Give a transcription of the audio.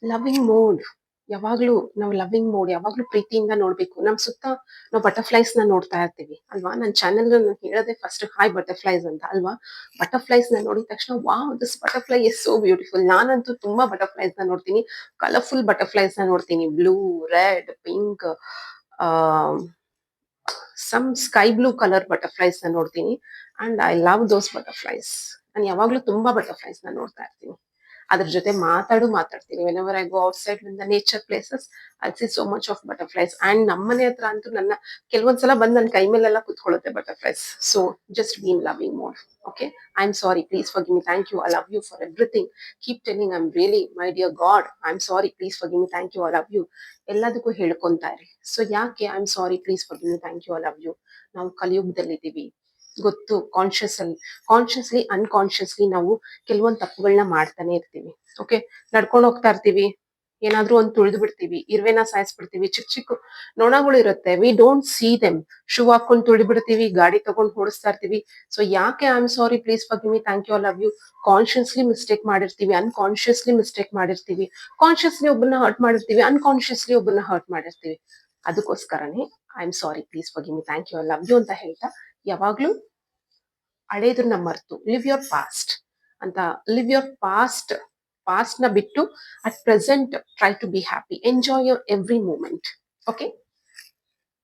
Loving mode ಯಾವಾಗ್ಲೂ ನಾವು loving mode ಯಾವಾಗ್ಲೂ ಪ್ರೀತಿಯಿಂದ ನೋಡ್ಬೇಕು. ನಮ್ ಸುತ್ತ ನಾವು ಬಟರ್ಫ್ಲೈಸ್ ನ ನೋಡ್ತಾ ಇರ್ತೀವಿ ಅಲ್ವಾ. ನನ್ನ ಚಾನೆಲ್ ಹೇಳದೆ ಫಸ್ಟ್ ಹಾಯ್ ಬಟರ್ಫ್ಲೈಸ್ ಅಂತ ಅಲ್ವಾ. ಬಟರ್ಫ್ಲೈಸ್ ನ ನೋಡಿದ ತಕ್ಷಣ wow this butterfly is so beautiful. ನಾನಂತೂ ತುಂಬಾ ಬಟರ್ಫ್ಲೈಸ್ ನ ನೋಡ್ತೀನಿ. ಕಲರ್ಫುಲ್ ಬಟರ್ಫ್ಲೈಸ್ ನ ನೋಡ್ತೀನಿ. Blue, red, pink, some sky blue colour butterflies ನ ನೋಡ್ತೀನಿ. And I love those butterflies. ನಾನು ಯಾವಾಗ್ಲೂ ತುಂಬಾ ಬಟರ್ಫ್ಲೈಸ್ ನ ನೋಡ್ತಾ ಇರ್ತೀನಿ. ಅದ್ರ ಜೊತೆ ಮಾತಾಡ್ತೀನಿ. Whenever I go outside in the nature places I see so much of butterflies. And ನಮ್ಮನೆ ಹತ್ರ ಅಂತೂ ಕೆಲವೊಂದ್ಸಲ ಬಂದು ನನ್ನ ಕೈ ಮೇಲೆಲ್ಲ ಕುತ್ಕೊಳ್ಳುತ್ತೆ butterflies. So just be in loving mode. Okay, I am sorry, please forgive me, thank you, I love you for everything. Keep telling I am really my dear God I am sorry, please forgive me, thank you, I love you. ಎಲ್ಲದಕ್ಕೂ ಹೇಳ್ಕೊಂತಾ ಇರಿ. So ಯಾಕೆ I am sorry, please forgive me, thank you, I love you. ನಾವು ಕಲಿಯುಗದಲ್ಲಿದ್ದೀವಿ ಗೊತ್ತು. Consciously unconsciously ನಾವು ಕೆಲವೊಂದು ತಪ್ಪುಗಳನ್ನ ಮಾಡ್ತಾನೆ ಇರ್ತೀವಿ. ಓಕೆ, ನಡ್ಕೊಂಡು ಹೋಗ್ತಾ ಇರ್ತೀವಿ, ಏನಾದ್ರೂ ಒಂದು ತುಳಿದು ಬಿಡ್ತೀವಿ, ಇರುವೆನ ಸಾಯಿಸ್ಬಿಡ್ತೀವಿ. ಚಿಕ್ಕ ಚಿಕ್ಕ ನೊಣಗಳು ಇರುತ್ತೆ, we don't see them. Shoe ಹಾಕೊಂಡು ತುಳಿದು ಬಿಡ್ತೀವಿ, ಗಾಡಿ ತಗೊಂಡು ಓಡಿಸ್ತಾ ಇರ್ತೀವಿ. ಸೊ ಯಾಕೆ I am sorry, please forgive me, thank you, I love you. Consciously mistake ಮಾಡಿರ್ತೀವಿ, ಅನ್ಕಾನ್ಶಿಯಸ್ಲಿ ಮಿಸ್ಟೇಕ್ ಮಾಡಿರ್ತೀವಿ. ಕಾನ್ಶಿಯಸ್ಲಿ ಒಬ್ಬರನ್ನ ಹರ್ಟ್ ಮಾಡಿರ್ತೀವಿ, ಅನ್ಕಾನ್ಶಿಯಸ್ಲಿ ಒಬ್ಬರನ್ನ ಹರ್ಟ್ ಮಾಡಿರ್ತೀವಿ. ಅದಕ್ಕೋಸ್ಕರನೇ I am sorry, please forgive me, thank you, I love you ಅಂತ ಹೇಳ್ತಾ ಯಾವಾಗ್ಲೂ ಹಳೇದನ್ನ ಮರ್ತು ಲಿವ್ ಯೋರ್ ಪಾಸ್ಟ್ ಅಂತ, ಲಿವ್ ಯೋರ್ ಪಾಸ್ಟ್ ನ ಬಿಟ್ಟು at present try to be happy, enjoy your every moment. Okay.